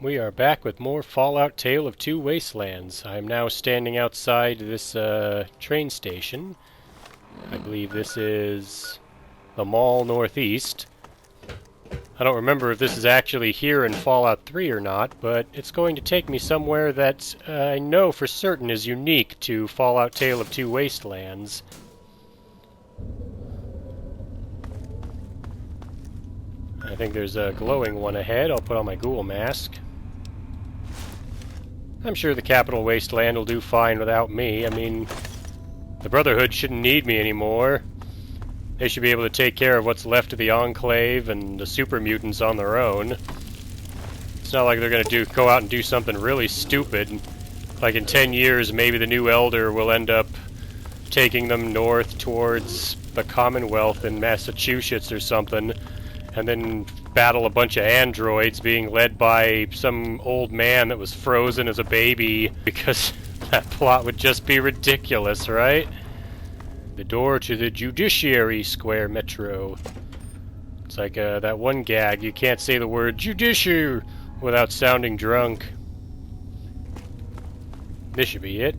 We are back with more Fallout Tale of Two Wastelands. I am now standing outside this train station. I believe this is the Mall Northeast. I don't remember if this is actually here in Fallout 3 or not, but it's going to take me somewhere that I know for certain is unique to Fallout Tale of Two Wastelands. I think there's a glowing one ahead. I'll put on my ghoul mask. I'm sure the Capital Wasteland will do fine without me. I mean, the Brotherhood shouldn't need me anymore. They should be able to take care of what's left of the Enclave and the super mutants on their own. It's not like they're going to go out and do something really stupid. Like in 10 years, maybe the new Elder will end up taking them north towards the Commonwealth in Massachusetts or something, and then battle a bunch of androids being led by some old man that was frozen as a baby, because that plot would just be ridiculous, right? The door to the Judiciary Square Metro. It's like that one gag, you can't say the word judiciary without sounding drunk. This should be it.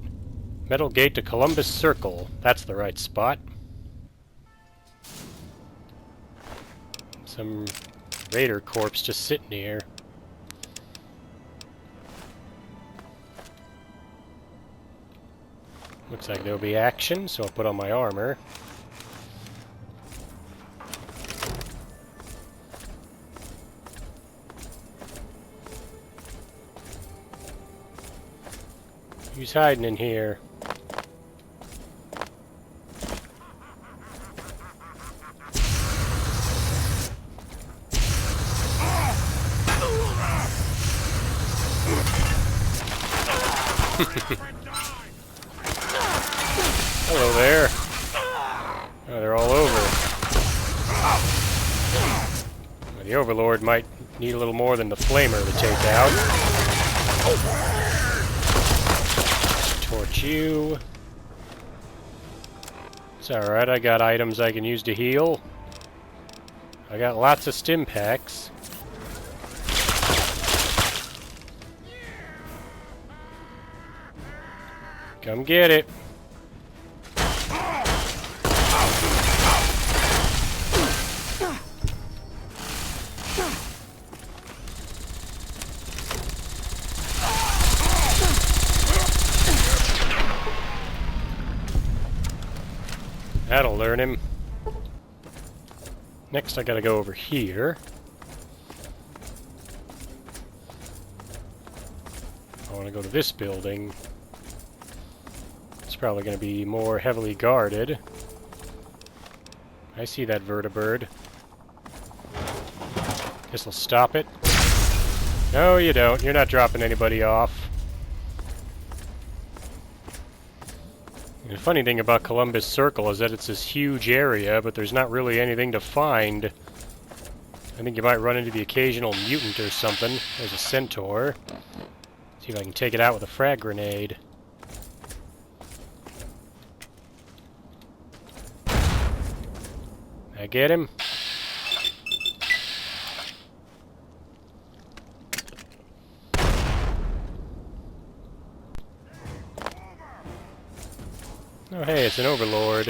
Metal gate to Columbus Circle. That's the right spot. Some Raider corpse just sitting here. Looks like there'll be action, so I'll put on my armor. Who's hiding in here? Hello there. Oh, they're all over. Well, the Overlord might need a little more than the Flamer to take out. Torch you. It's alright, I got items I can use to heal. I got lots of stim packs. Come get it. That'll learn him. Next I gotta go over here. I want to go to this building. It's probably going to be more heavily guarded. I see that vertibird. This'll stop it. No, you don't. You're not dropping anybody off. The funny thing about Columbus Circle is that it's this huge area, but there's not really anything to find. I think you might run into the occasional mutant or something. There's a centaur. See if I can take it out with a frag grenade. I get him? Oh hey, it's an Overlord.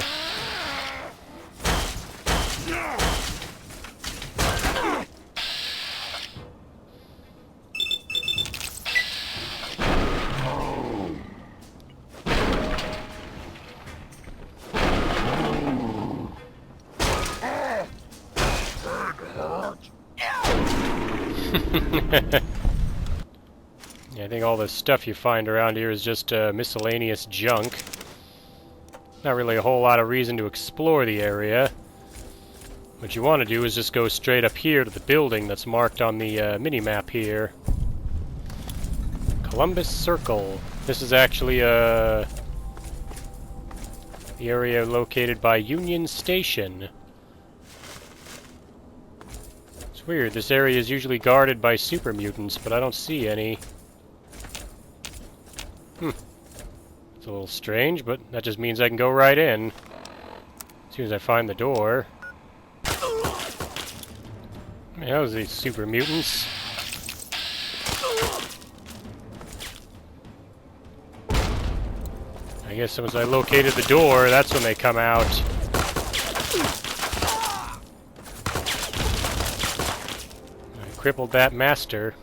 Yeah, I think all the stuff you find around here is just miscellaneous junk. Not really a whole lot of reason to explore the area. What you want to do is just go straight up here to the building that's marked on the mini-map here. Columbus Circle. This is actually the area located by Union Station. It's weird, this area is usually guarded by super mutants, but I don't see any. It's a little strange, but that just means I can go right in. As soon as I find the door. How's these super mutants? I guess once I located the door, that's when they come out. I crippled that master.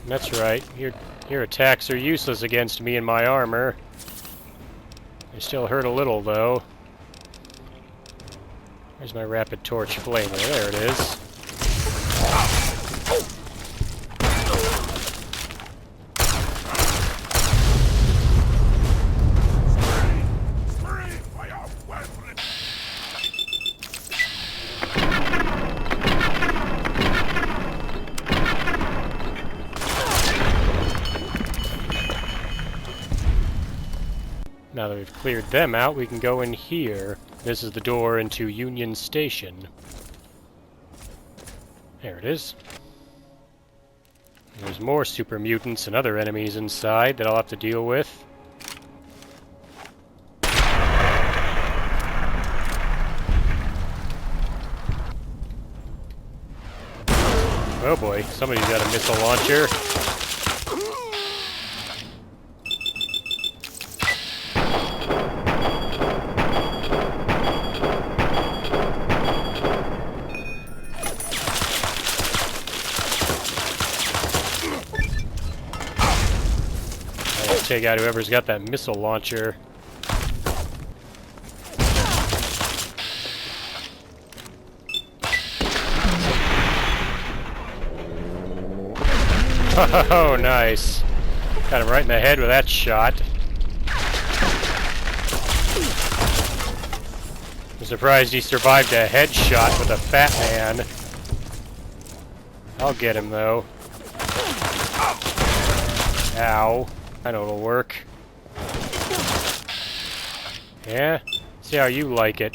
That's right. Your attacks are useless against me and my armor. They still hurt a little, though. Where's my rapid torch flamer? There it is. Now that we've cleared them out, we can go in here. This is the door into Union Station. There it is. There's more super mutants and other enemies inside that I'll have to deal with. Oh boy, somebody's got a missile launcher. Take out whoever's got that missile launcher. Oh, nice. Got him right in the head with that shot. I'm surprised he survived a headshot with a fat man. I'll get him, though. Ow. I know it'll work. Yeah? See how you like it.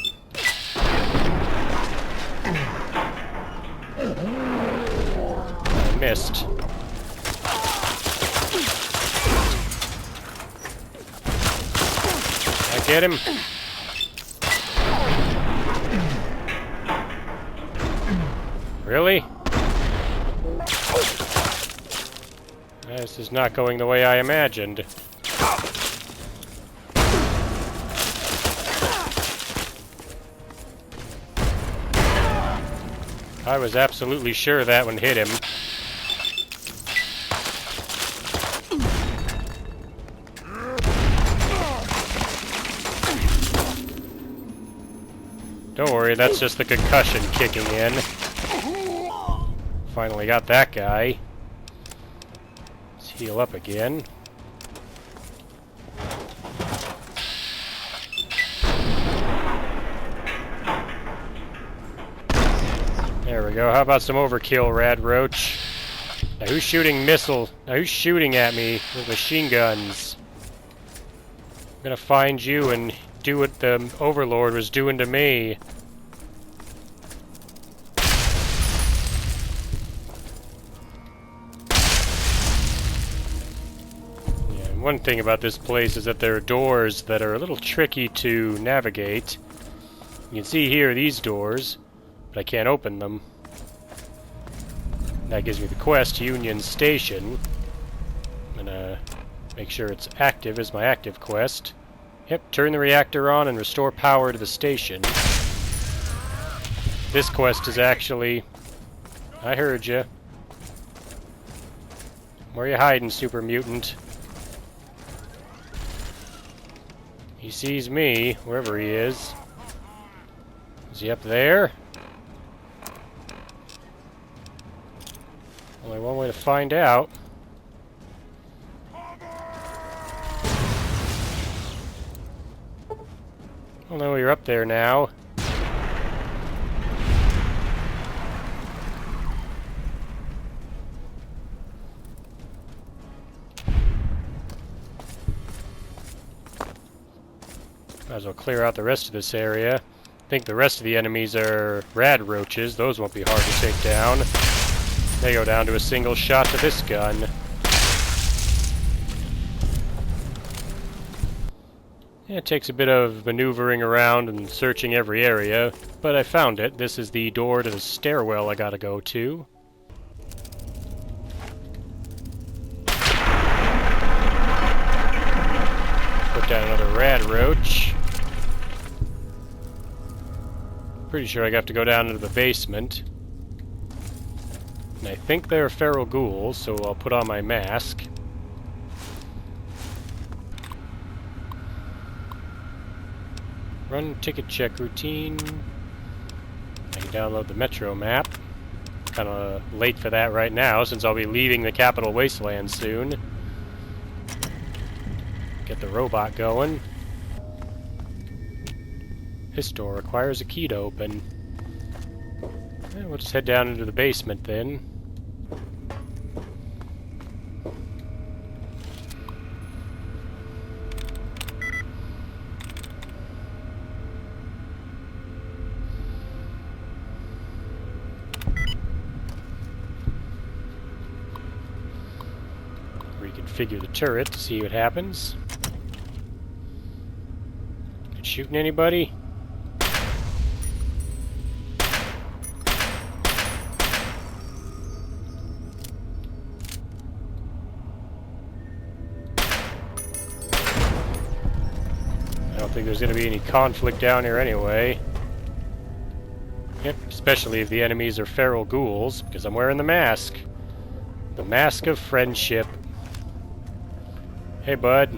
I missed. I get him? Really? This is not going the way I imagined. I was absolutely sure that one hit him. Don't worry, that's just the concussion kicking in. Finally got that guy. Heal up again. There we go. How about some overkill, Rad Roach? Now who's shooting missiles? Now who's shooting at me with machine guns? I'm gonna find you and do what the Overlord was doing to me. One thing about this place is that there are doors that are a little tricky to navigate. You can see here these doors, but I can't open them. That gives me the quest to Union Station. I'm gonna make sure it's active as my active quest. Yep, turn the reactor on and restore power to the station. This quest is actually... I heard ya. Where you hiding, super mutant? He sees me, wherever he is. Is he up there? Only one way to find out. Well, no, you're up there now. Might as well clear out the rest of this area. I think the rest of the enemies are rad roaches. Those won't be hard to take down. They go down to a single shot to this gun. Yeah, it takes a bit of maneuvering around and searching every area, but I found it. This is the door to the stairwell I gotta go to. Put down another rad roach. Pretty sure I have to go down into the basement. And I think they're feral ghouls, so I'll put on my mask. Run ticket check routine. I can download the Metro map. Kind of late for that right now, since I'll be leaving the Capital Wasteland soon. Get the robot going. This door requires a key to open. Yeah, we'll just head down into the basement then. Reconfigure the turret to see what happens. Not shooting anybody? I don't think there's going to be any conflict down here anyway. Yep, especially if the enemies are feral ghouls, because I'm wearing the mask. The mask of friendship. Hey, bud.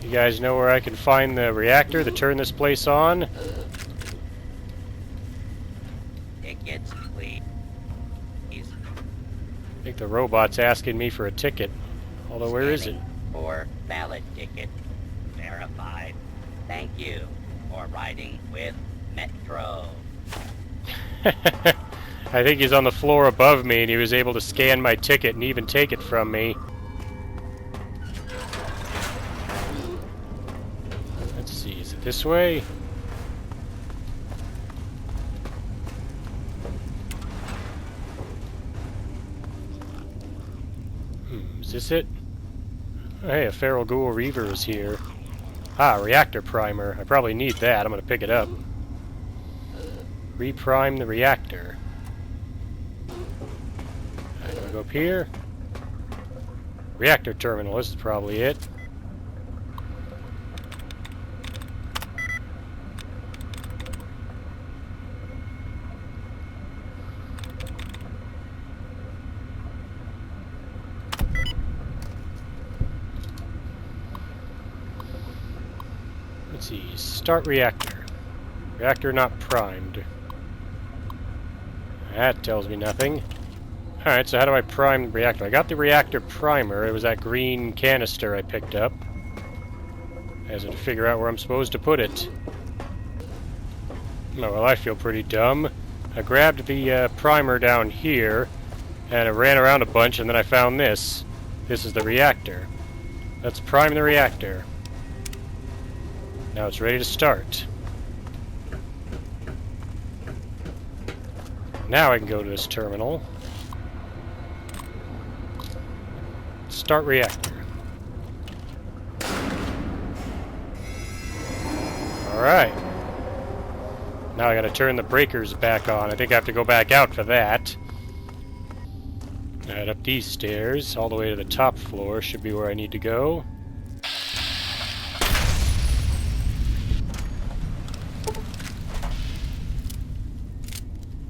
You guys know where I can find the reactor to turn this place on? Tickets, please. I think the robot's asking me for a ticket. Although, where is it? For valid ticket. Verified. Thank you for riding with Metro. I think he's on the floor above me and he was able to scan my ticket and even take it from me. Let's see, is it this way? Is this it? Oh, hey, a feral ghoul reaver is here. Ah, reactor primer. I probably need that. I'm gonna pick it up. Reprime the reactor. Alright, do I go up here? Reactor terminal, this is probably it. Let's see, start reactor. Reactor not primed. That tells me nothing. Alright, so how do I prime the reactor? I got the reactor primer. It was that green canister I picked up. I have to figure out where I'm supposed to put it. Oh, well, I feel pretty dumb. I grabbed the primer down here, and I ran around a bunch, and then I found this. This is the reactor. Let's prime the reactor. Now it's ready to start. Now I can go to this terminal. Start reactor. Alright. Now I gotta turn the breakers back on. I think I have to go back out for that. Head up these stairs, all the way to the top floor should be where I need to go.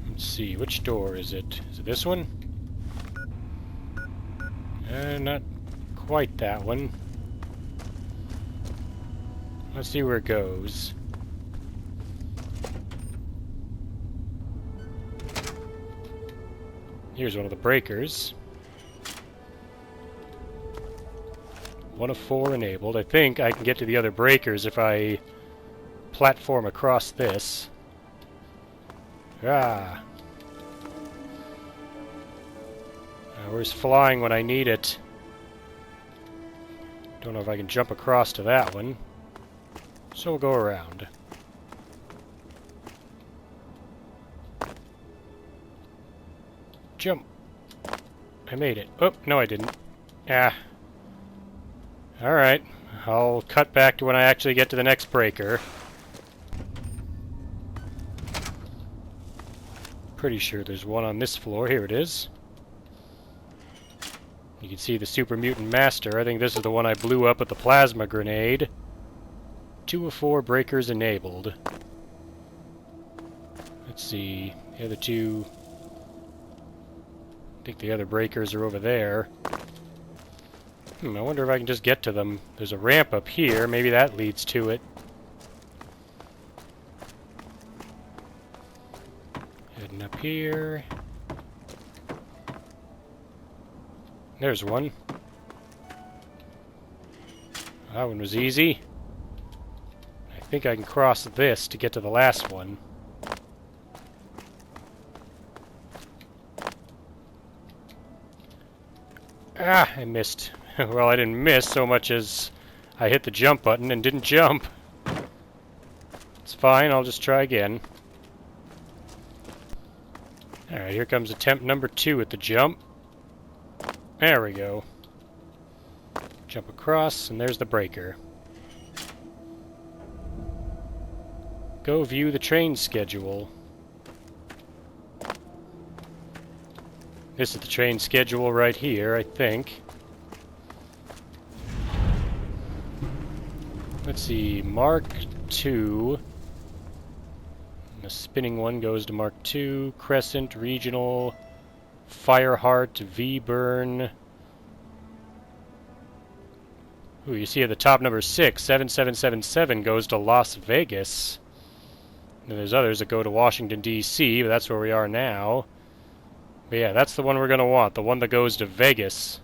Let's see, which door is it? Is it this one? Not quite that one. Let's see where it goes. Here's one of the breakers. 1 of 4 enabled. I think I can get to the other breakers if I platform across this. Ah. Where's flying when I need it? Don't know if I can jump across to that one. So we'll go around. Jump. I made it. Oh, no I didn't. Ah. Alright. I'll cut back to when I actually get to the next breaker. Pretty sure there's one on this floor. Here it is. You can see the Super Mutant Master. I think this is the one I blew up with the plasma grenade. 2 of 4 breakers enabled. Let's see. The other two... I think the other breakers are over there. I wonder if I can just get to them. There's a ramp up here. Maybe that leads to it. Heading up here. There's one. That one was easy. I think I can cross this to get to the last one. Ah, I missed. Well, I didn't miss so much as I hit the jump button and didn't jump. It's fine, I'll just try again. Alright, here comes attempt number 2 at the jump. There we go. Jump across, and there's the breaker. Go view the train schedule. This is the train schedule right here, I think. Let's see, Mark 2. The spinning one goes to Mark 2, Crescent, Regional, Fireheart, V-Burn. Ooh, you see at the top number 6, 7777 goes to Las Vegas. And there's others that go to Washington, D.C., but that's where we are now. But yeah, that's the one we're going to want, the one that goes to Vegas.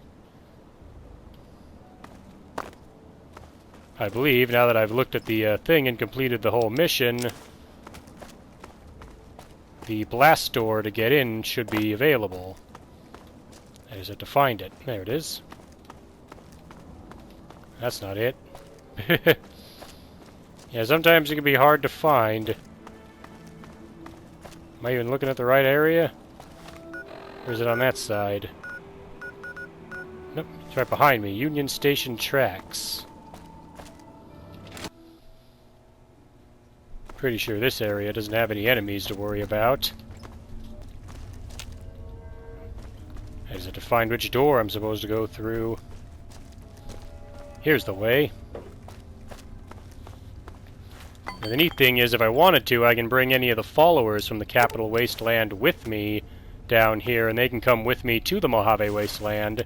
I believe, now that I've looked at the thing and completed the whole mission, the blast door to get in should be available. I just have to find it. There it is. That's not it. Yeah, sometimes it can be hard to find. Am I even looking at the right area? Or is it on that side? Nope, it's right behind me. Union Station tracks. Pretty sure this area doesn't have any enemies to worry about. I just have to find which door I'm supposed to go through. Here's the way. And the neat thing is, if I wanted to, I can bring any of the followers from the Capital Wasteland with me down here, and they can come with me to the Mojave Wasteland.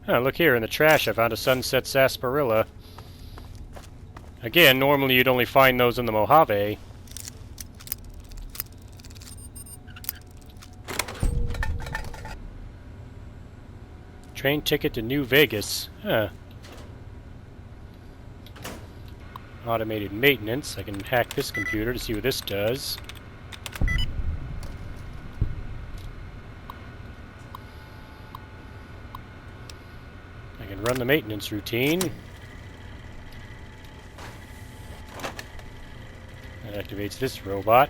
Oh, look here, in the trash I found a Sunset Sarsaparilla. Again, normally you'd only find those in the Mojave. Train ticket to New Vegas. Huh. Automated maintenance. I can hack this computer to see what this does. I can run the maintenance routine. That activates this robot.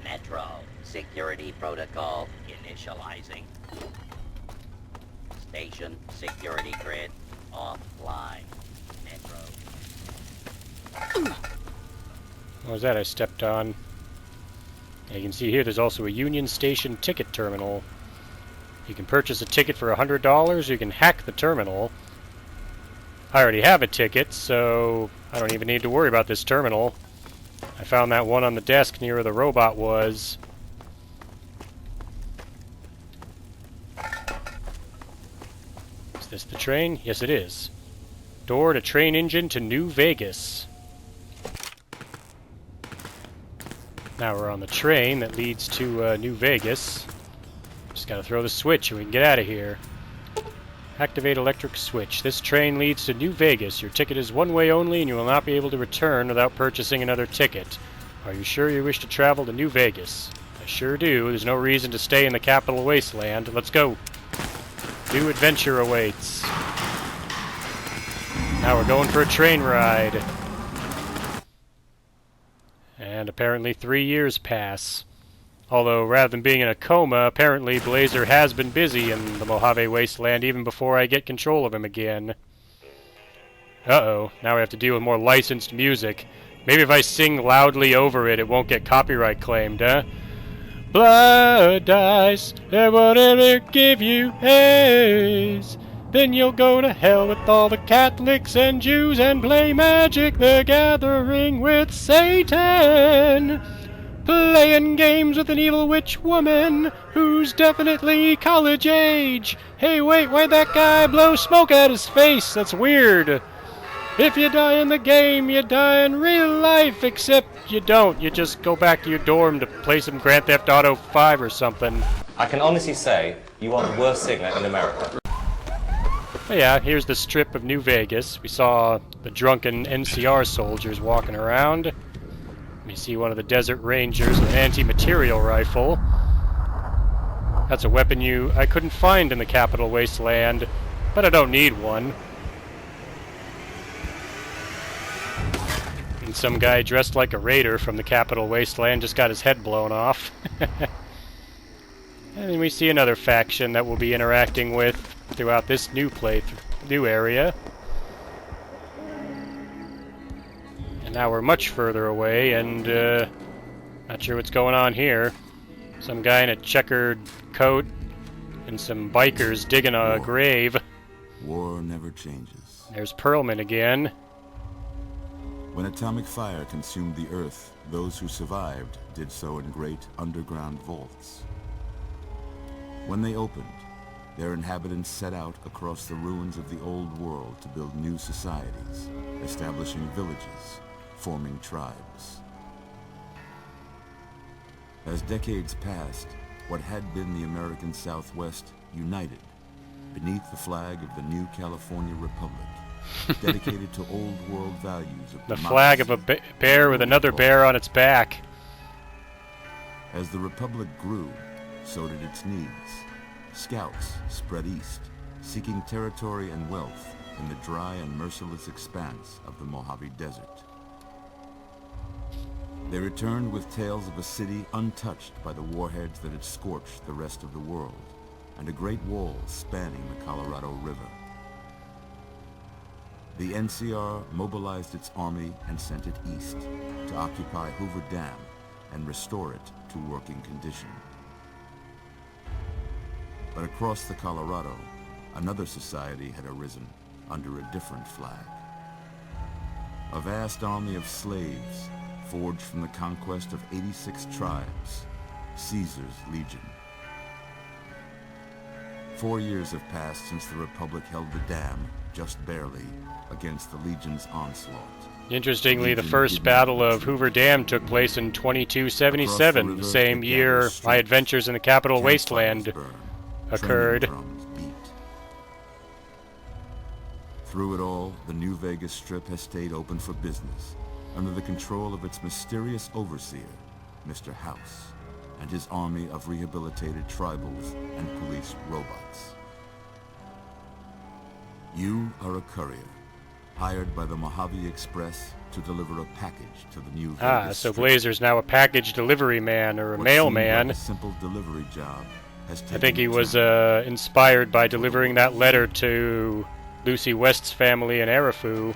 Metro. Security protocol initializing. Station security grid offline. Metro. What was that I stepped on? And you can see here there's also a Union Station ticket terminal. You can purchase a ticket for $100, or you can hack the terminal. I already have a ticket, so I don't even need to worry about this terminal. I found that one on the desk near where the robot was. Is this the train? Yes, it is. Door to train engine to New Vegas. Now we're on the train that leads to New Vegas. Just gotta throw the switch and we can get out of here. Activate electric switch. This train leads to New Vegas. Your ticket is one way only and you will not be able to return without purchasing another ticket. Are you sure you wish to travel to New Vegas? I sure do. There's no reason to stay in the Capital Wasteland. Let's go. New adventure awaits. Now we're going for a train ride. And apparently 3 years pass. Although, rather than being in a coma, apparently Blazer has been busy in the Mojave Wasteland even before I get control of him again. Uh-oh, now we have to deal with more licensed music. Maybe if I sing loudly over it, it won't get copyright claimed, huh? Blood dice, and whatever give you haze. Then you'll go to hell with all the Catholics and Jews and play Magic the Gathering with Satan. Playing games with an evil witch woman who's definitely college age. Hey, wait, why'd that guy blow smoke at his face? That's weird. If you die in the game, you die in real life, except you don't. You just go back to your dorm to play some Grand Theft Auto 5 or something. I can honestly say you are the worst singer in America. But yeah, here's the strip of New Vegas. We saw the drunken NCR soldiers walking around. We see one of the Desert Rangers with an anti-material rifle. That's a weapon I couldn't find in the Capital Wasteland, but I don't need one. And some guy dressed like a raider from the Capital Wasteland just got his head blown off. And then we see another faction that we'll be interacting with throughout this new area. And now we're much further away, and not sure what's going on here. Some guy in a checkered coat and some bikers digging a grave. War never changes. There's Perlman again. When atomic fire consumed the Earth, those who survived did so in great underground vaults. When they opened, their inhabitants set out across the ruins of the old world to build new societies, establishing villages, forming tribes. As decades passed, what had been the American Southwest united beneath the flag of the new California Republic, dedicated to old world values of the flag of a bear with another bear on its back. As the Republic grew, so did its needs. Scouts spread east, seeking territory and wealth in the dry and merciless expanse of the Mojave Desert. They returned with tales of a city untouched by the warheads that had scorched the rest of the world, and a great wall spanning the Colorado River. The NCR mobilized its army and sent it east to occupy Hoover Dam and restore it to working condition. But across the Colorado, another society had arisen under a different flag. A vast army of slaves forged from the conquest of 86 tribes, Caesar's Legion. 4 years have passed since the Republic held the dam, just barely, against the Legion's onslaught. Interestingly, the first battle of Hoover Dam took place in 2277, the same year my adventures in the Capital Wasteland occurred. Through it all, the New Vegas Strip has stayed open for business, under the control of its mysterious overseer, Mr. House, and his army of rehabilitated tribals and police robots. You are a courier, hired by the Mojave Express to deliver a package to the New Vegas so Strip. Blazer's now a package delivery man, or a What mailman. seemed like a simple delivery job has I think he taken was time. inspired by delivering that letter to Lucy West's family in Arafu,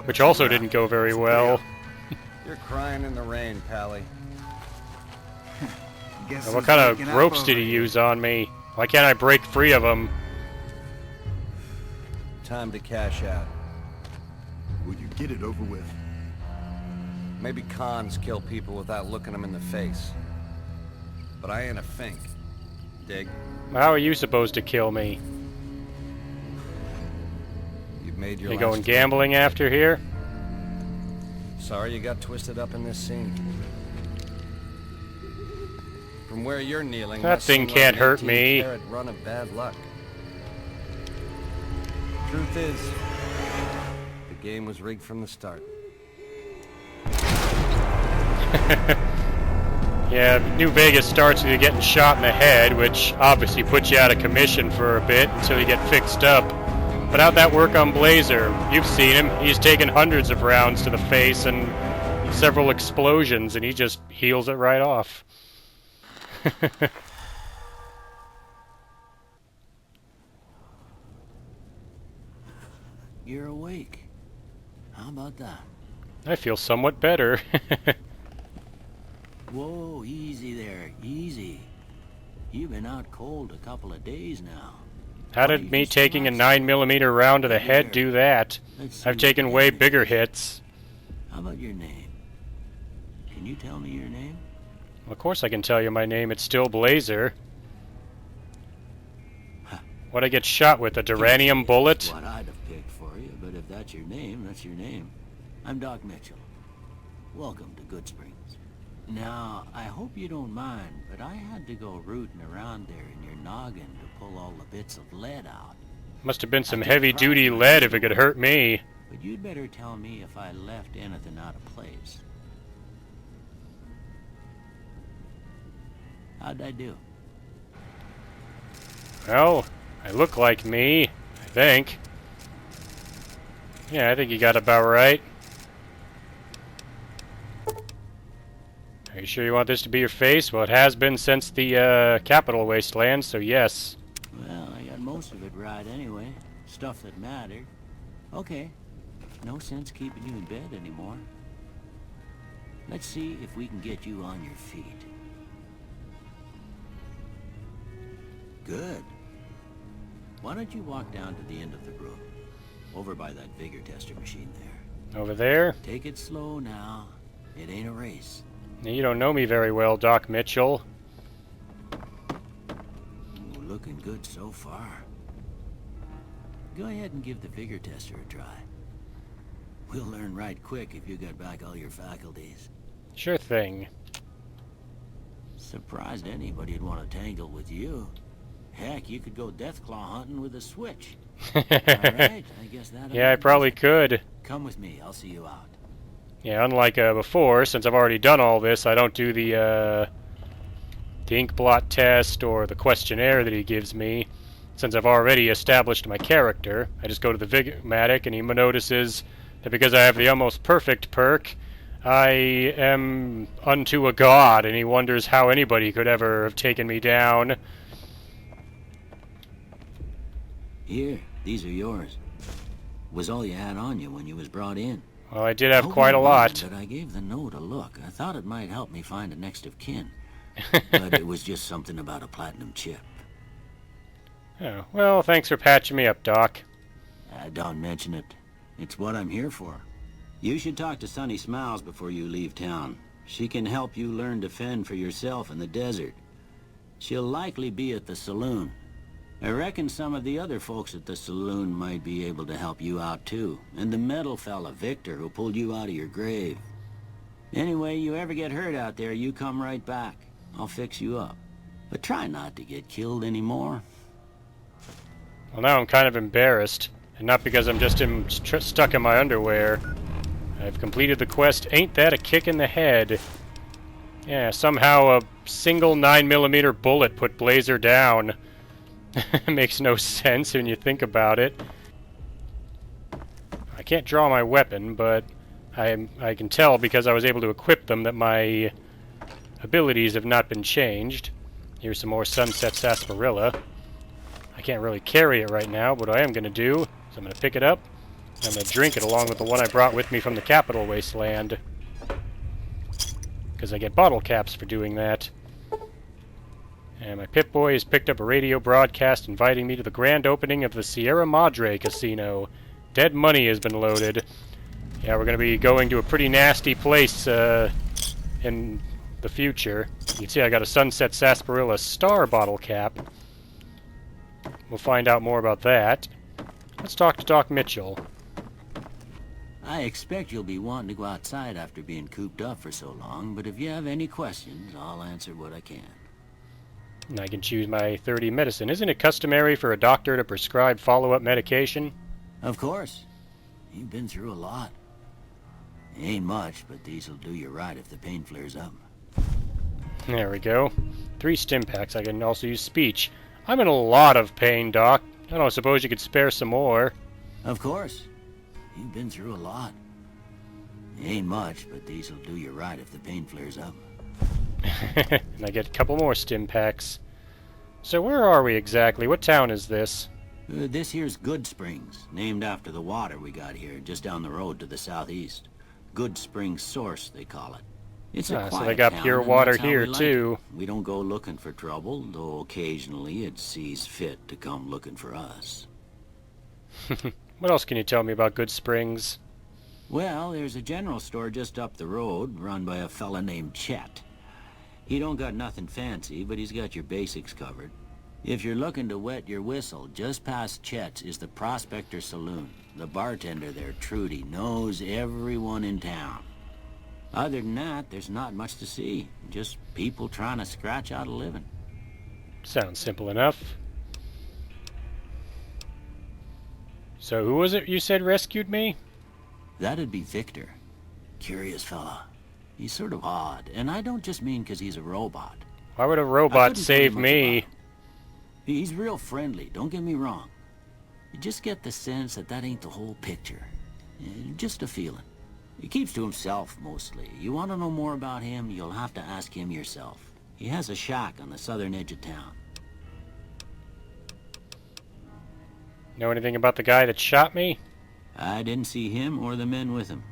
which also didn't go very well. You're crying in the rain, Pally. Now, what kind of ropes did he use on me? Why can't I break free of them? Time to cash out. Will you get it over with? Maybe cons kill people without looking them in the face. But I ain't a fink. Dig? How are you supposed to kill me? You've made your You last going trip. gambling after here? Sorry you got twisted up in this scene. From where you're kneeling, That must thing seem like can't an hurt 18 me. carat run of bad luck. Truth is, the game was rigged from the start. Yeah, New Vegas starts with you getting shot in the head, which obviously puts you out of commission for a bit until you get fixed up. But how'd that work on Blazer? You've seen him. He's taken hundreds of rounds to the face and several explosions, and he just heals it right off. You're awake. How about that? I feel somewhat better. Whoa, easy there, easy. You've been out cold a couple of days now. How did me taking a 9mm round to the head do that? I've taken way bigger hits. How about your name? Can you tell me your name? Well, of course I can tell you my name. It's still Blazer. What'd I get shot with? A duranium bullet? What I'd have picked for you, but if that's your name, that's your name. I'm Doc Mitchell. Welcome to Goodsprings. Now, I hope you don't mind, but I had to go rooting around there in your noggin to pull all the bits of lead out. Must have been some heavy-duty lead if it could hurt me. But you'd better tell me if I left anything out of place. How'd I do? Well, I look like me, I think. Yeah, I think you got about right. Are you sure you want this to be your face? Well, it has been since the Capital Wasteland, so yes. Well, I got most of it right anyway. Stuff that mattered. Okay. No sense keeping you in bed anymore. Let's see if we can get you on your feet. Good. Why don't you walk down to the end of the room? Over by that vigor tester machine there. Over there? Take it slow now. It ain't a race. You don't know me very well, Doc Mitchell. Ooh, looking good so far. Go ahead and give the vigor tester a try. We'll learn right quick if you got back all your faculties. Sure thing. Surprised anybody'd want to tangle with you. Heck, you could go Deathclaw hunting with a switch. Alright, I guess that. Yeah, I probably could. Come with me, I'll see you out. Yeah, unlike before, since I've already done all this, I don't do the ink blot test or the questionnaire that he gives me. Since I've already established my character, I just go to the Vigmatic and he notices that because I have the almost perfect perk, I am unto a god, and he wonders how anybody could ever have taken me down. Here, these are yours. Was all you had on you when you was brought in. Well, I did have quite a lot. But I gave the note a look. I thought it might help me find a next of kin. But it was just something about a platinum chip. Oh, well, thanks for patching me up, Doc. Don't mention it. It's what I'm here for. You should talk to Sunny Smiles before you leave town. She can help you learn to fend for yourself in the desert. She'll likely be at the saloon. I reckon some of the other folks at the saloon might be able to help you out too. And the metal fella, Victor, who pulled you out of your grave. Anyway, you ever get hurt out there, you come right back. I'll fix you up. But try not to get killed anymore. Well, now I'm kind of embarrassed. And not because I'm just stuck in my underwear. I've completed the quest, Ain't That a Kick in the Head? Yeah, somehow a single 9mm bullet put Blazer down. Makes no sense when you think about it. I can't draw my weapon, but I can tell because I was able to equip them that my abilities have not been changed. Here's some more Sunset Sarsaparilla. I can't really carry it right now, but what I am going to do is I'm going to pick it up, and I'm going to drink it along with the one I brought with me from the Capital Wasteland. Because I get bottle caps for doing that. And my Pip-Boy has picked up a radio broadcast inviting me to the grand opening of the Sierra Madre Casino. Dead money has been loaded. Yeah, we're going to be going to a pretty nasty place in the future. You can see I got a Sunset Sarsaparilla Star bottle cap. We'll find out more about that. Let's talk to Doc Mitchell. I expect you'll be wanting to go outside after being cooped up for so long, but if you have any questions, I'll answer what I can. And I can choose my 30 medicine. Isn't it customary for a doctor to prescribe follow-up medication? Of course. You've been through a lot. Ain't much, but these'll do you right if the pain flares up. There we go. 3 stim packs. I can also use speech. I'm in a lot of pain, Doc. I don't suppose you could spare some more. Of course. You've been through a lot. Ain't much, but these'll do you right if the pain flares up. And I get a couple more stim packs. So where are we exactly? What town is this? This here's Goodsprings, named after the water we got here, just down the road to the southeast. Goodsprings Source, they call it. It's a quiet so they got town, pure and water that's how here, we like too. it. We don't go looking for trouble, though occasionally it sees fit to come looking for us. What else can you tell me about Goodsprings? Well, there's a general store just up the road, run by a fella named Chet. He don't got nothing fancy, but he's got your basics covered. If you're looking to wet your whistle, just past Chet's is the Prospector Saloon. The bartender there, Trudy, knows everyone in town. Other than that, there's not much to see. Just people trying to scratch out a living. Sounds simple enough. So who was it you said rescued me? That'd be Victor. Curious fella. He's sort of odd, and I don't just mean 'cause he's a robot. Why would a I robot couldn't tell you save much me? about him. He's real friendly, don't get me wrong. You just get the sense that that ain't the whole picture. Just a feeling. He keeps to himself, mostly. You want to know more about him, you'll have to ask him yourself. He has a shack on the southern edge of town. Know anything about the guy that shot me? I didn't see him or the men with him.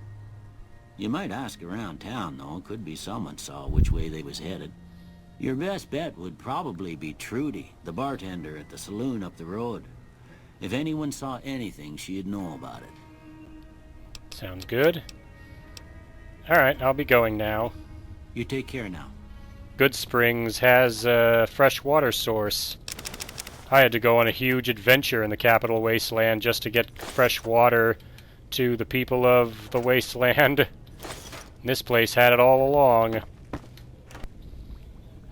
You might ask around town, though. Could be someone saw which way they was headed. Your best bet would probably be Trudy, the bartender at the saloon up the road. If anyone saw anything, she'd know about it. Sounds good. Alright, I'll be going now. You take care now. Goodsprings has a fresh water source. I had to go on a huge adventure in the Capital Wasteland just to get fresh water to the people of the Wasteland. This place had it all along.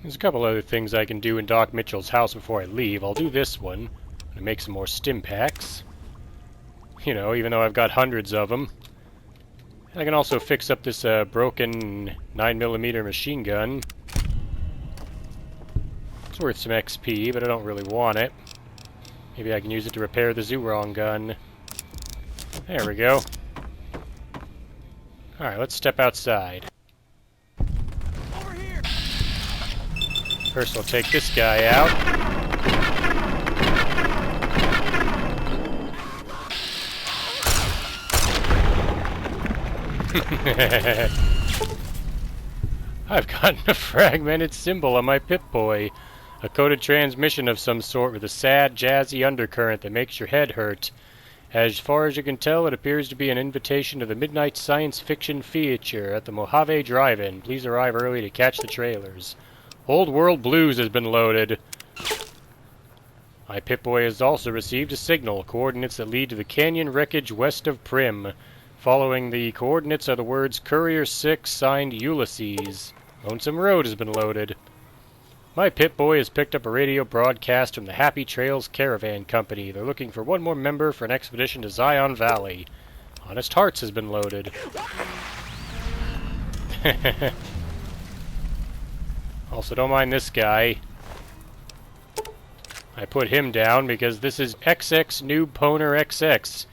There's a couple other things I can do in Doc Mitchell's house before I leave. I'll do this one and make some more stim packs. You know, even though I've got hundreds of them. I can also fix up this broken 9mm machine gun. It's worth some XP, but I don't really want it. Maybe I can use it to repair the Zurong gun. There we go. Alright, let's step outside. Over here! First, I'll take this guy out. I've gotten a fragmented symbol on my Pip-Boy. A coded transmission of some sort with a sad, jazzy undercurrent that makes your head hurt. As far as you can tell, it appears to be an invitation to the midnight science fiction feature at the Mojave Drive-In. Please arrive early to catch the trailers. Old World Blues has been loaded. My Pip-Boy has also received a signal, coordinates that lead to the canyon wreckage west of Prim. Following the coordinates are the words Courier 6, signed Ulysses. Lonesome Road has been loaded. My Pip-Boy has picked up a radio broadcast from the Happy Trails Caravan Company. They're looking for one more member for an expedition to Zion Valley. Honest Hearts has been loaded. Also, don't mind this guy. I put him down because this is XX Noob Poner XX.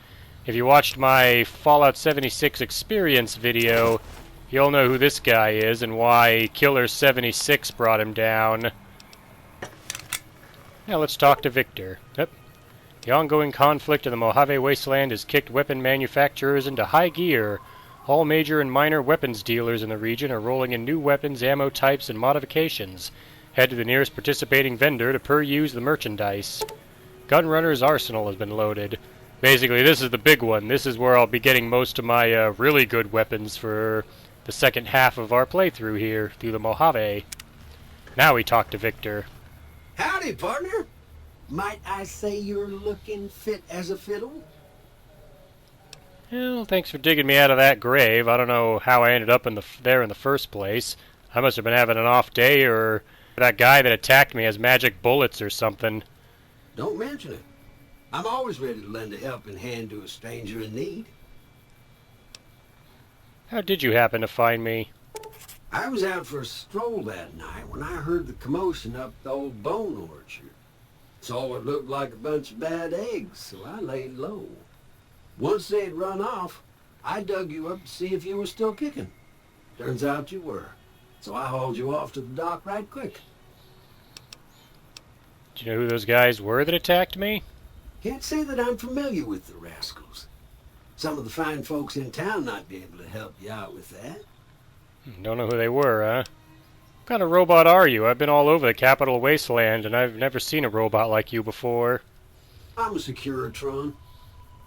If you watched my Fallout 76 experience video, you'll know who this guy is and why Killer 76 brought him down. Now let's talk to Victor. Yep. The ongoing conflict in the Mojave Wasteland has kicked weapon manufacturers into high gear. All major and minor weapons dealers in the region are rolling in new weapons, ammo types, and modifications. Head to the nearest participating vendor to peruse the merchandise. Gunrunner's Arsenal has been loaded. Basically, this is the big one. This is where I'll be getting most of my really good weapons for the second half of our playthrough here, through the Mojave. Now we talk to Victor. Howdy, partner. Might I say you're looking fit as a fiddle? Well, thanks for digging me out of that grave. I don't know how I ended up there in the first place. I must have been having an off day, or that guy that attacked me has magic bullets or something. Don't mention it. I'm always ready to lend a helping hand to a stranger in need. How did you happen to find me? I was out for a stroll that night when I heard the commotion up the old bone orchard. Saw what looked like a bunch of bad eggs, so I laid low. Once they'd run off, I dug you up to see if you were still kicking. Turns out you were. So I hauled you off to the dock right quick. Do you know who those guys were that attacked me? Can't say that I'm familiar with the rascals. Some of the fine folks in town might be able to help you out with that. Don't know who they were, huh? What kind of robot are you? I've been all over the Capital Wasteland, and I've never seen a robot like you before. I'm a Securitron.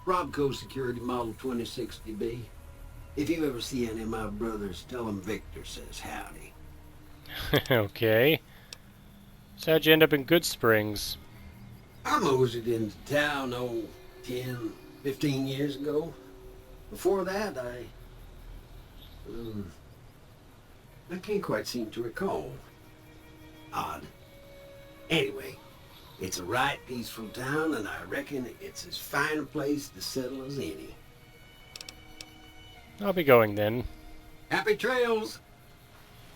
Robco Security Model 2060B. If you ever see any of my brothers, tell them Victor says howdy. Okay. So how'd you end up in Goodsprings? I moseyed into town, 10, 15 years ago. Before that, I can't quite seem to recall. Odd. Anyway, it's a right peaceful town, and I reckon it's as fine a place to settle as any. I'll be going then. Happy trails!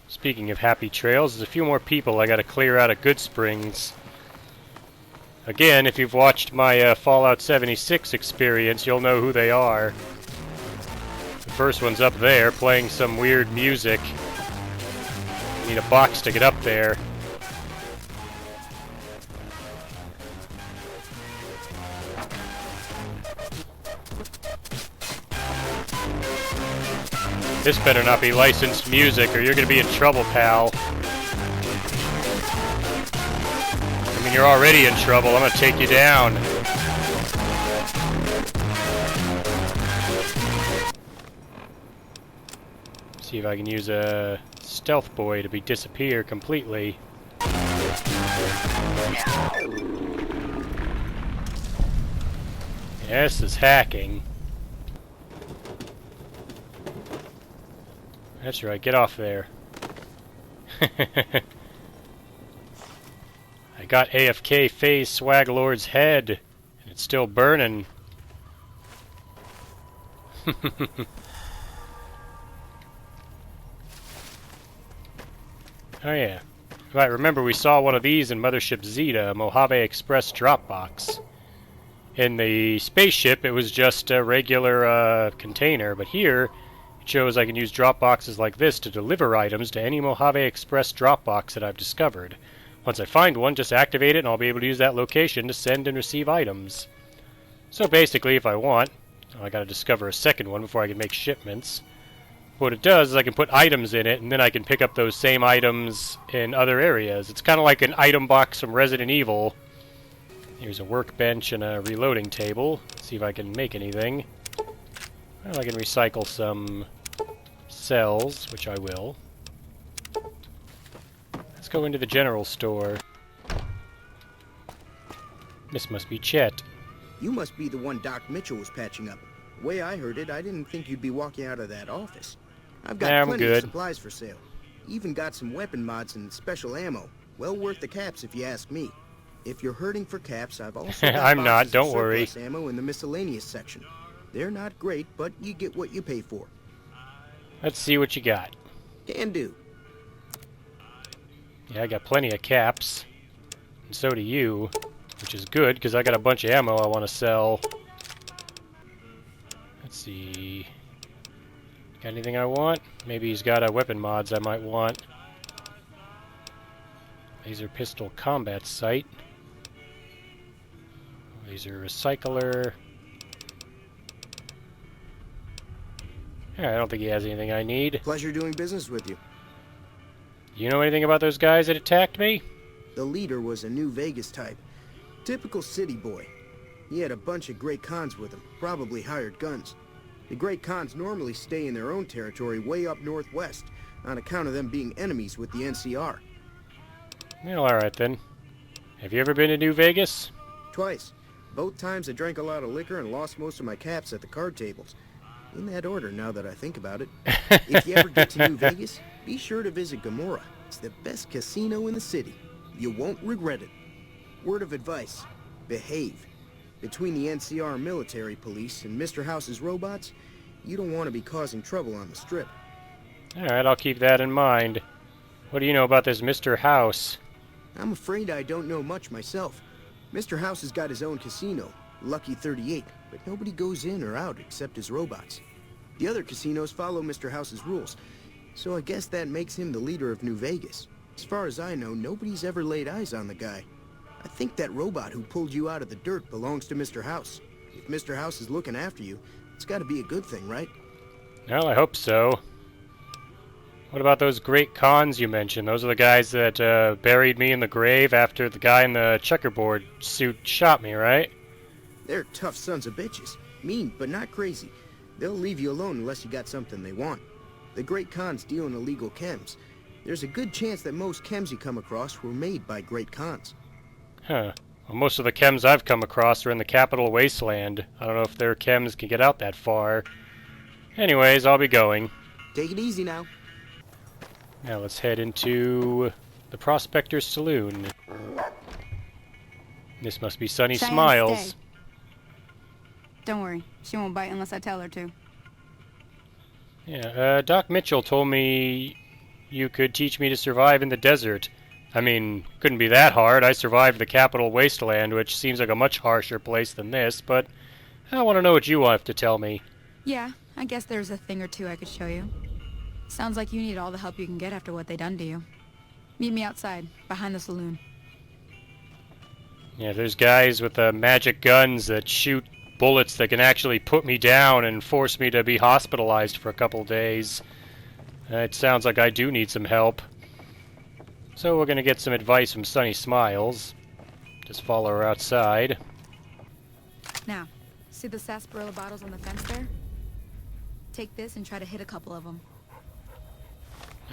Speaking of happy trails, there's a few more people I gotta clear out of Goodsprings. Again, if you've watched my Fallout 76 experience, you'll know who they are. The first one's up there, playing some weird music. Need a box to get up there. This better not be licensed music, or you're gonna be in trouble, pal. I mean, you're already in trouble. I'm gonna take you down. See if I can use a stealth boy to disappear completely. Yes, is hacking. That's right, get off there. I got AFK Phase Swaglord's head, and it's still burning. Oh yeah. Right, remember we saw one of these in Mothership Zeta, a Mojave Express Dropbox. In the spaceship, it was just a regular container, but here it shows I can use Dropboxes like this to deliver items to any Mojave Express Dropbox that I've discovered. Once I find one, just activate it and I'll be able to use that location to send and receive items. So basically, if I want, I gotta discover a second one before I can make shipments. What it does is I can put items in it, and then I can pick up those same items in other areas. It's kind of like an item box from Resident Evil. Here's a workbench and a reloading table. Let's see if I can make anything. Well, I can recycle some cells, which I will. Let's go into the general store. This must be Chet. You must be the one Doc Mitchell was patching up. The way I heard it, I didn't think you'd be walking out of that office. I've got plenty of supplies for sale. Even got some weapon mods and special ammo. Well worth the caps if you ask me. If you're hurting for caps, I've also got I'm not, don't worry. surplus ammo in the miscellaneous section. They're not great, but you get what you pay for. Let's see what you got. Can do. Yeah, I got plenty of caps. And so do you. Which is good, because I got a bunch of ammo I want to sell. Let's see. Got anything I want? Maybe he's got weapon mods I might want. Laser pistol combat sight. Laser recycler. Yeah, I don't think he has anything I need. Pleasure doing business with you. You know anything about those guys that attacked me? The leader was a New Vegas type. Typical city boy. He had a bunch of Great Khans with him, probably hired guns. The Great Khans normally stay in their own territory way up northwest, on account of them being enemies with the NCR. Well, alright then. Have you ever been to New Vegas? Twice. Both times I drank a lot of liquor and lost most of my caps at the card tables. In that order, now that I think about it. If you ever get to New Vegas, be sure to visit Gomorrah. It's the best casino in the city. You won't regret it. Word of advice, behave. Between the NCR military police and Mr. House's robots, you don't want to be causing trouble on the strip. Alright, I'll keep that in mind. What do you know about this Mr. House? I'm afraid I don't know much myself. Mr. House has got his own casino, Lucky 38, but nobody goes in or out except his robots. The other casinos follow Mr. House's rules, so I guess that makes him the leader of New Vegas. As far as I know, nobody's ever laid eyes on the guy. I think that robot who pulled you out of the dirt belongs to Mr. House. If Mr. House is looking after you, it's got to be a good thing, right? Well, I hope so. What about those great cons you mentioned? Those are the guys that buried me in the grave after the guy in the checkerboard suit shot me, right? They're tough sons of bitches. Mean, but not crazy. They'll leave you alone unless you got something they want. The great cons deal in illegal chems. There's a good chance that most chems you come across were made by great cons. Huh. Well, most of the chems I've come across are in the Capital Wasteland. I don't know if their chems can get out that far. Anyways, I'll be going. Take it easy now. Now let's head into the Prospector's Saloon. This must be Sunny Cheyenne, Smiles. stay. Don't worry, she won't bite unless I tell her to. Yeah, Doc Mitchell told me you could teach me to survive in the desert. I mean, couldn't be that hard. I survived the Capital Wasteland, which seems like a much harsher place than this, but I want to know what you have to tell me. Yeah, I guess there's a thing or two I could show you. Sounds like you need all the help you can get after what they done to you. Meet me outside, behind the saloon. Yeah, there's guys with magic guns that shoot bullets that can actually put me down and force me to be hospitalized for a couple days. It sounds like I do need some help. So we're going to get some advice from Sunny Smiles. Just follow her outside. Now, see the sarsaparilla bottles on the fence there? Take this and try to hit a couple of them.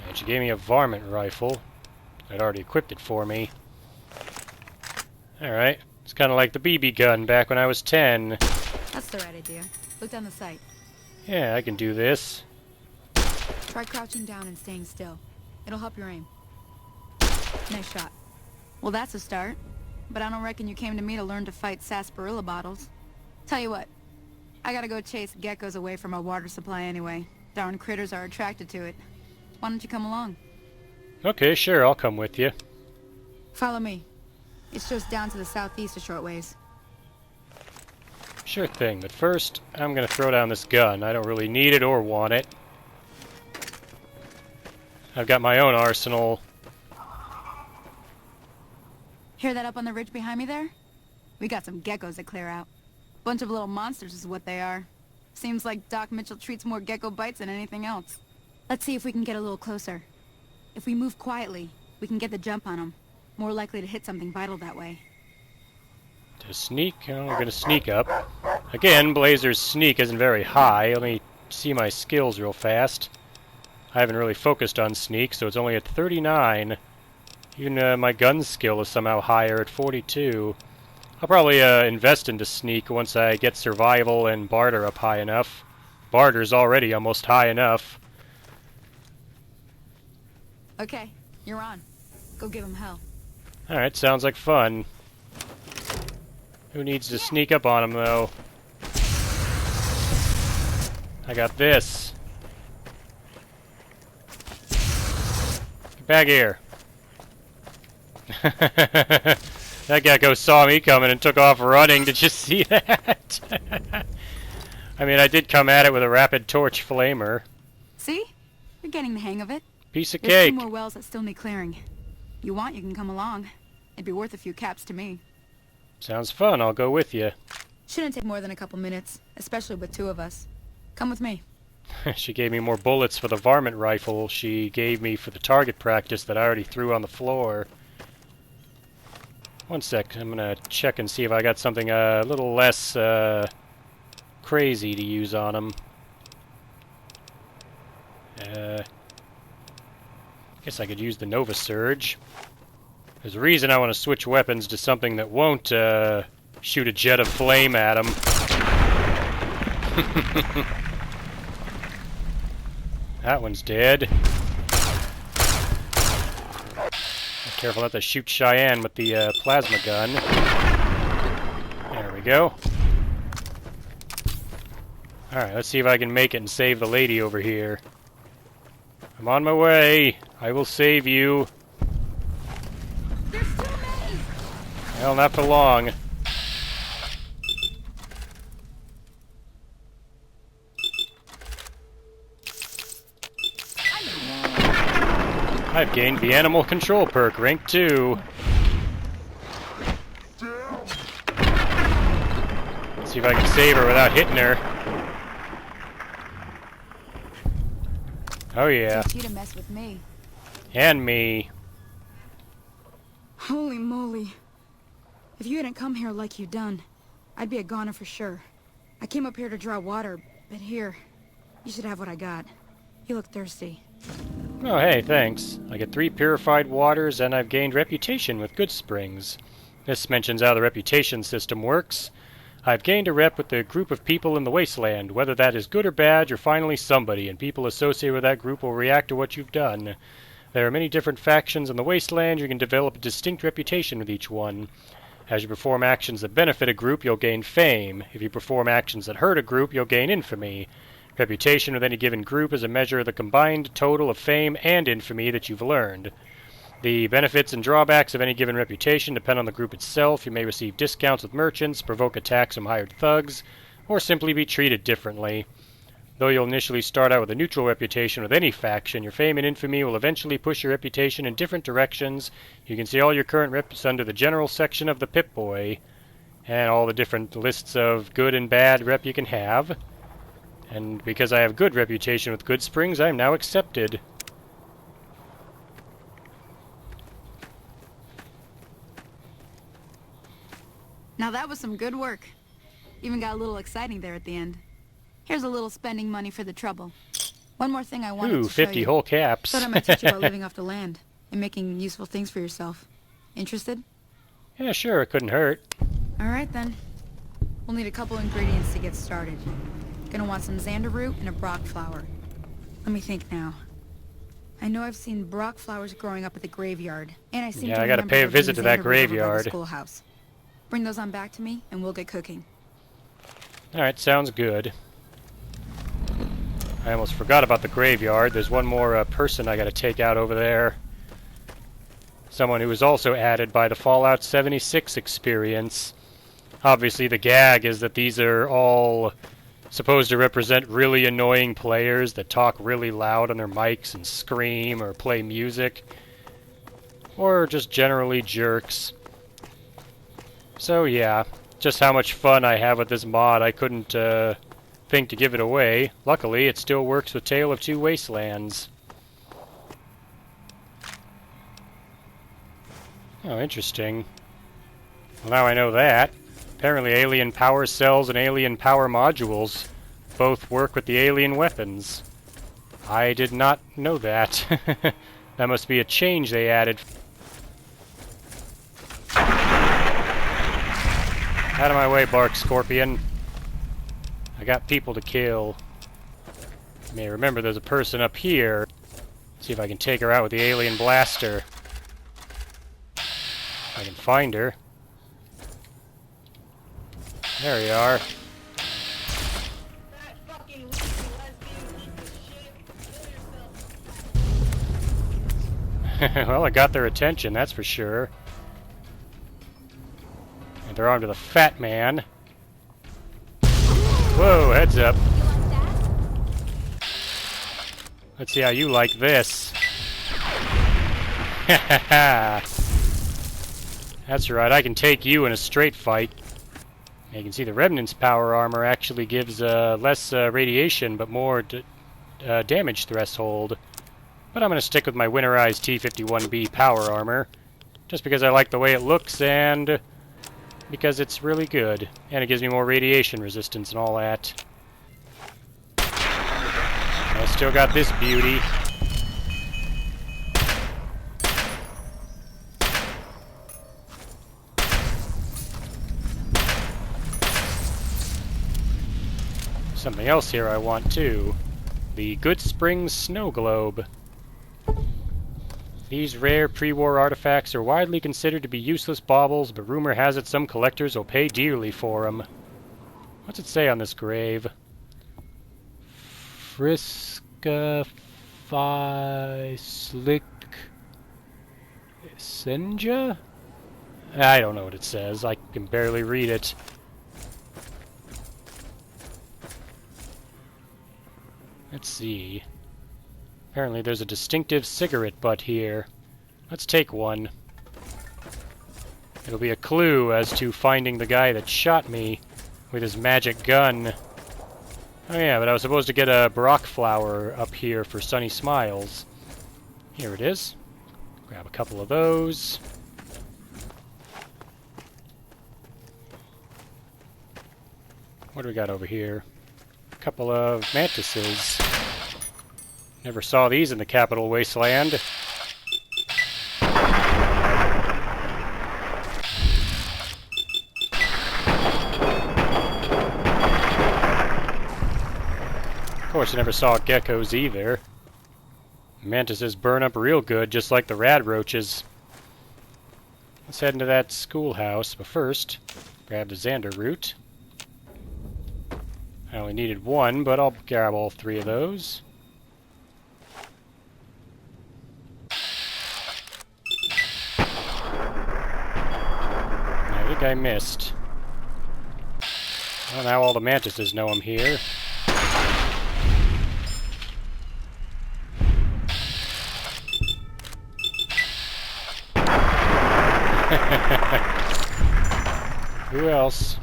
And she gave me a varmint rifle. I'd already equipped it for me. Alright, it's kind of like the BB gun back when I was 10. That's the right idea. Look down the sight. Yeah, I can do this. Try crouching down and staying still. It'll help your aim. Nice shot. Well, that's a start. But I don't reckon you came to me to learn to fight sarsaparilla bottles. Tell you what, I gotta go chase geckos away from our water supply anyway. Darn critters are attracted to it. Why don't you come along? Okay, sure, I'll come with you. Follow me. It's just down to the southeast a short ways. Sure thing, but first, I'm gonna throw down this gun. I don't really need it or want it. I've got my own arsenal. Hear that up on the ridge behind me there? We got some geckos to clear out. Bunch of little monsters is what they are. Seems like Doc Mitchell treats more gecko bites than anything else. Let's see if we can get a little closer. If we move quietly, we can get the jump on them. More likely to hit something vital that way. To sneak? Oh, we're gonna sneak up. Again, Blazer's sneak isn't very high. Let me see my skills real fast. I haven't really focused on sneak, so it's only at 39. Even my gun skill is somehow higher at 42. I'll probably invest into sneak once I get survival and barter up high enough. Barter's already almost high enough. Okay, you're on. Go give him hell. Alright, sounds like fun. Who needs to sneak up on him, though? I got this. Get back here. That gecko saw me coming and took off running. Did you see that? I mean, I did come at it with a rapid torch flamer. See? You're getting the hang of it. Piece of There's cake. 2 more wells that still need clearing. You want, you can come along. It'd be worth a few caps to me. Sounds fun. I'll go with you. Shouldn't take more than a couple minutes, especially with 2 of us. Come with me. She gave me more bullets for the varmint rifle she gave me for the target practice that I already threw on the floor. One sec. I'm gonna check and see if I got something a little less crazy to use on him. Guess I could use the Nova Surge. There's a reason I want to switch weapons to something that won't shoot a jet of flame at him. That one's dead. Be careful not to shoot Cheyenne with the plasma gun. There we go. Alright, let's see if I can make it and save the lady over here. I'm on my way. I will save you. There's too many! Well, not for long. I've gained the animal control perk, rank 2. Let's see if I can save her without hitting her. Oh yeah. Takes you to mess with me. And me. Holy moly. If you hadn't come here like you done, I'd be a goner for sure. I came up here to draw water, but here, you should have what I got. You look thirsty. Oh hey, thanks. I get 3 purified waters and I've gained reputation with Goodsprings. This mentions how the reputation system works. I've gained a rep with the group of people in the Wasteland. Whether that is good or bad, you're finally somebody, and people associated with that group will react to what you've done. There are many different factions in the Wasteland. You can develop a distinct reputation with each one. As you perform actions that benefit a group, you'll gain fame. If you perform actions that hurt a group, you'll gain infamy. Reputation with any given group is a measure of the combined total of fame and infamy that you've learned. The benefits and drawbacks of any given reputation depend on the group itself. You may receive discounts with merchants, provoke attacks from hired thugs, or simply be treated differently. Though you'll initially start out with a neutral reputation with any faction, your fame and infamy will eventually push your reputation in different directions. You can see all your current reps under the general section of the Pip-Boy, and all the different lists of good and bad rep you can have. And because I have good reputation with Goodsprings, I am now accepted. Now that was some good work. Even got a little exciting there at the end. Here's a little spending money for the trouble. One more thing I wanted to show 50 you. whole caps. Thought I might teach you about living off the land and making useful things for yourself. Interested? Yeah, sure, it couldn't hurt. All right then. We'll need a couple ingredients to get started. Gonna want some xander root and a brock flower. Let me think now. I know I've seen brock flowers growing up at the graveyard, and I seem to I gotta remember pay a there being visit to that xander root over by the graveyard. schoolhouse. Bring those on back to me, and we'll get cooking. Alright, sounds good. I almost forgot about the graveyard. There's one more person I gotta take out over there. Someone who was also added by the Fallout 76 experience. Obviously the gag is that these are all supposed to represent really annoying players that talk really loud on their mics and scream or play music. Or just generally jerks. So yeah, just how much fun I have with this mod, I couldn't think to give it away. Luckily, it still works with Tale of Two Wastelands. Oh, interesting. Well, now I know that. Apparently alien power cells and alien power modules both work with the alien weapons. I did not know that. That must be a change they added. Out of my way, Bark Scorpion. I got people to kill. You may remember there's a person up here. See if I can take her out with the alien blaster. If I can find her. There you are. Well, I got their attention, that's for sure. And they're on to the fat man. Whoa, heads up. Let's see how you like this. That's right, I can take you in a straight fight. You can see the Remnant's power armor actually gives less radiation, but more damage threshold. But I'm going to stick with my winterized T-51B power armor, just because I like the way it looks and because it's really good. And it gives me more radiation resistance and all that. I still got this beauty. Something else here I want too. The Goodsprings Snow Globe. These rare pre-war artifacts are widely considered to be useless baubles, but rumor has it some collectors will pay dearly for them. What's it say on this grave? Friska Phi Slick Senja? I don't know what it says. I can barely read it. Let's see. Apparently there's a distinctive cigarette butt here. Let's take one. It'll be a clue as to finding the guy that shot me with his magic gun. Oh yeah, but I was supposed to get a Brock flower up here for Sunny Smiles. Here it is. Grab a couple of those. What do we got over here? A couple of mantises. Never saw these in the Capital Wasteland. Of course, I never saw geckos either. Mantises burn up real good, just like the rad roaches. Let's head into that schoolhouse, but first, grab the Xander root. I only needed one, but I'll grab all three of those. I think I missed. Well, now all the mantises know I'm here. Who else?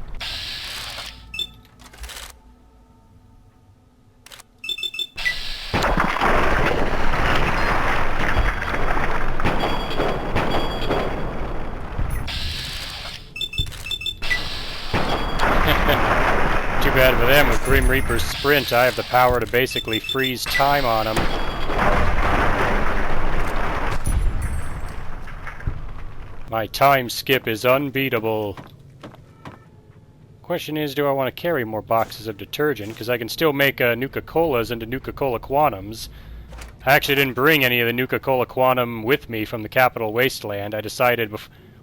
Too bad for them. With Grim Reaper's sprint, I have the power to basically freeze time on them. My time skip is unbeatable. Question is, do I want to carry more boxes of detergent? Because I can still make Nuka-Colas into Nuka-Cola Quantums. I actually didn't bring any of the Nuka-Cola Quantum with me from the Capital Wasteland. I decided,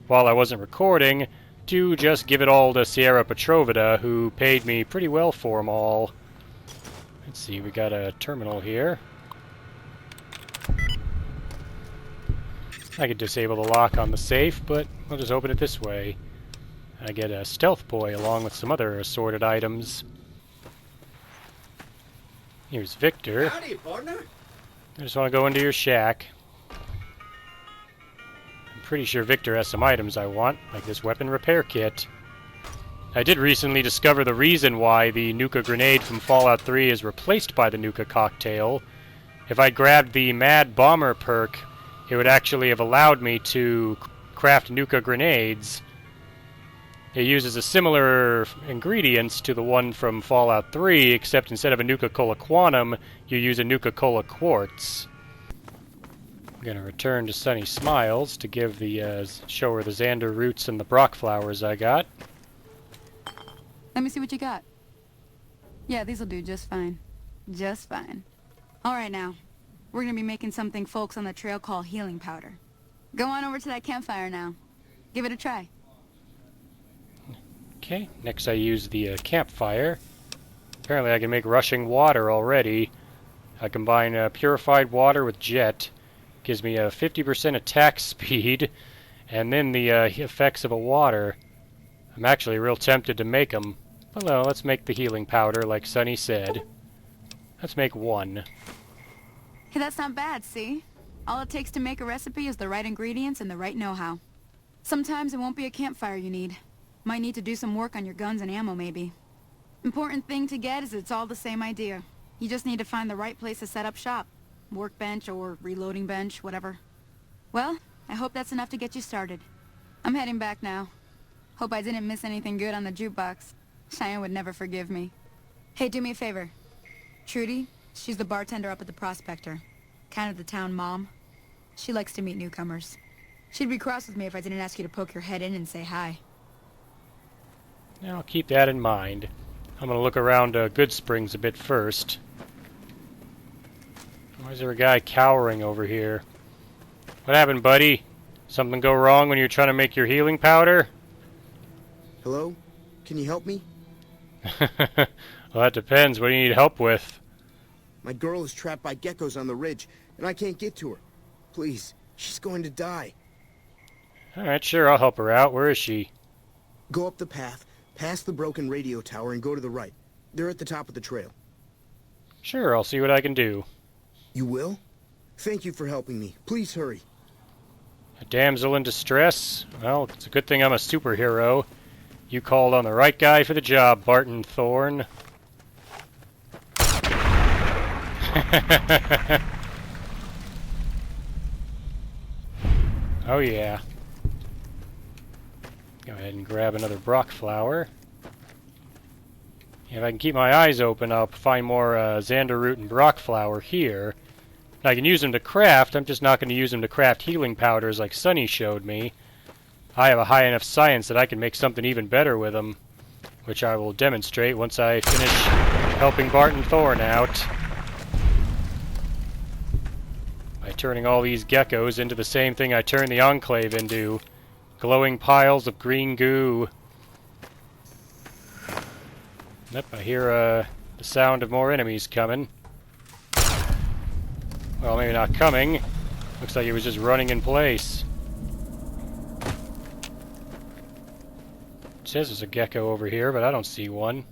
while I wasn't recording, to just give it all to Sierra Petrovita, who paid me pretty well for them all. Let's see, we got a terminal here. I could disable the lock on the safe, but we'll just open it this way. I get a stealth boy along with some other assorted items. Here's Victor. Howdy, partner. I just want to go into your shack. I'm pretty sure Victor has some items I want, like this weapon repair kit. I did recently discover the reason why the Nuka grenade from Fallout 3 is replaced by the Nuka cocktail. If I grabbed the Mad Bomber perk, it would actually have allowed me to craft Nuka grenades. It uses a similar ingredients to the one from Fallout 3, except instead of a Nuka-Cola Quantum, you use a Nuka-Cola Quartz. I'm going to return to Sunny Smiles to give the show her the Xander roots and the Brock flowers I got. Let me see what you got. Yeah, these'll do just fine. Just fine. Alright now. We're gonna be making something folks on the trail call healing powder. Go on over to that campfire now. Give it a try. Okay, next I use the campfire. Apparently I can make rushing water already. I combine purified water with jet. Gives me a 50% attack speed, and then the effects of a water. I'm actually real tempted to make them. But no, let's make the healing powder like Sunny said. Let's make one. Hey, that's not bad, see? All it takes to make a recipe is the right ingredients and the right know-how. Sometimes it won't be a campfire you need. Might need to do some work on your guns and ammo, maybe. Important thing to get is it's all the same idea. You just need to find the right place to set up shop. Workbench or reloading bench, whatever. Well, I hope that's enough to get you started. I'm heading back now. Hope I didn't miss anything good on the jukebox. Cheyenne would never forgive me. Hey, do me a favor. Trudy, she's the bartender up at the Prospector. Kind of the town mom. She likes to meet newcomers. She'd be cross with me if I didn't ask you to poke your head in and say hi. I'll keep that in mind. I'm going to look around Goodsprings a bit first. Why is there a guy cowering over here? What happened, buddy? Something go wrong when you're trying to make your healing powder? Hello? Can you help me? Well, that depends. What do you need help with? My girl is trapped by geckos on the ridge, and I can't get to her. Please, she's going to die. Alright, sure, I'll help her out. Where is she? Go up the path, past the broken radio tower, and go to the right. They're at the top of the trail. Sure, I'll see what I can do. You will? Thank you for helping me. Please hurry. A damsel in distress? Well, it's a good thing I'm a superhero. You called on the right guy for the job, Barton Thorne. Oh yeah. Go ahead and grab another Brock flower. If I can keep my eyes open, I'll find more Xander root and Brock flower here. I can use them to craft, I'm just not going to use them to craft healing powders like Sonny showed me. I have a high enough science that I can make something even better with them, which I will demonstrate once I finish helping Barton Thorne out. By turning all these geckos into the same thing I turned the Enclave into. Glowing piles of green goo. Yep, I hear the sound of more enemies coming. Well, maybe not coming. Looks like he was just running in place. It says there's a gecko over here, but I don't see one.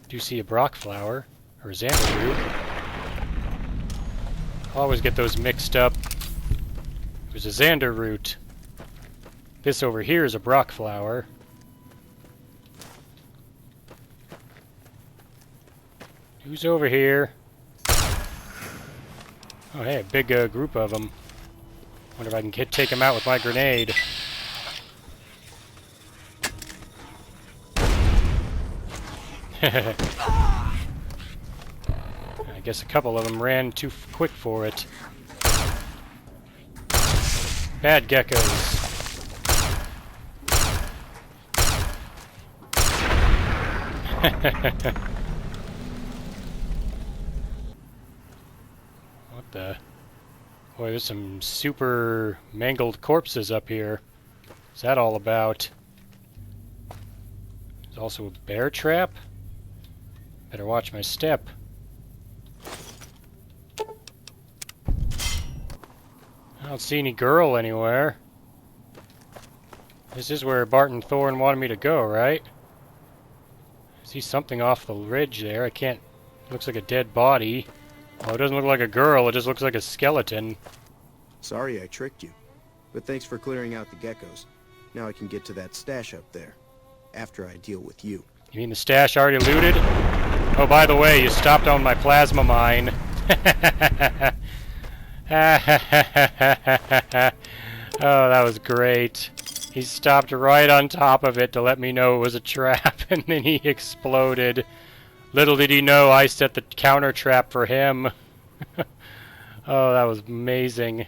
Do see a Brock flower, or a Xander root. I always get those mixed up. There's a Xander root. This over here is a Brock flower. Who's over here? Oh, hey, a big group of them. Wonder if I can take them out with my grenade. I guess a couple of them ran too quick for it. Bad geckos. What the? Boy, there's some super mangled corpses up here. What's that all about? There's also a bear trap? Better watch my step. I don't see any girl anywhere. This is where Barton Thorne wanted me to go, right? I see something off the ridge there. I can't... Looks like a dead body. Oh, it doesn't look like a girl. It just looks like a skeleton. Sorry I tricked you. But thanks for clearing out the geckos. Now I can get to that stash up there. After I deal with you. You mean the stash already looted? Oh, by the way, you stopped on my plasma mine. Oh, that was great. He stopped right on top of it to let me know it was a trap, and then he exploded. Little did he know I set the counter trap for him. Oh, that was amazing.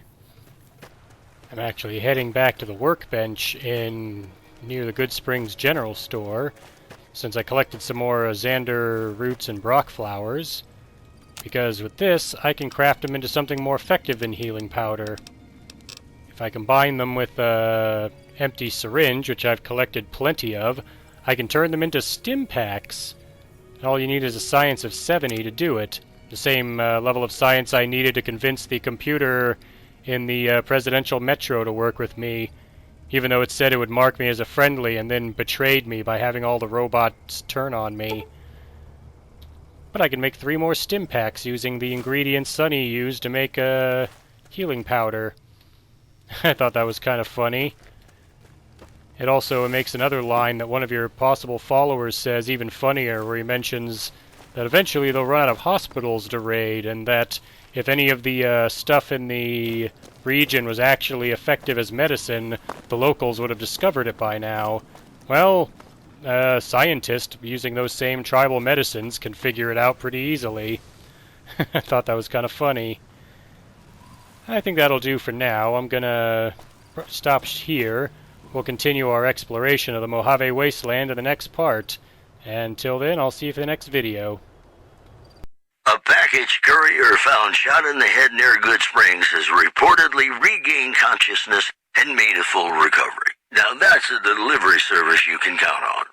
I'm actually heading back to the workbench near the Goodsprings general store, since I collected some more Xander roots and Brock flowers. Because with this, I can craft them into something more effective than healing powder. If I combine them with empty syringe, which I've collected plenty of, I can turn them into stim packs. And all you need is a science of 70 to do it. The same level of science I needed to convince the computer in the presidential metro to work with me, even though it said it would mark me as a friendly and then betrayed me by having all the robots turn on me. But I can make 3 more stim packs using the ingredients Sonny used to make healing powder. I thought that was kind of funny. It also makes another line that one of your possible followers says even funnier, where he mentions that eventually they'll run out of hospitals to raid, and that if any of the stuff in the region was actually effective as medicine, the locals would have discovered it by now. Well, scientists using those same tribal medicines can figure it out pretty easily. I thought that was kind of funny. I think that'll do for now. I'm gonna stop here. We'll continue our exploration of the Mojave Wasteland in the next part. Until then, I'll see you for the next video. A package courier found shot in the head near Goodsprings has reportedly regained consciousness and made a full recovery. Now that's a delivery service you can count on.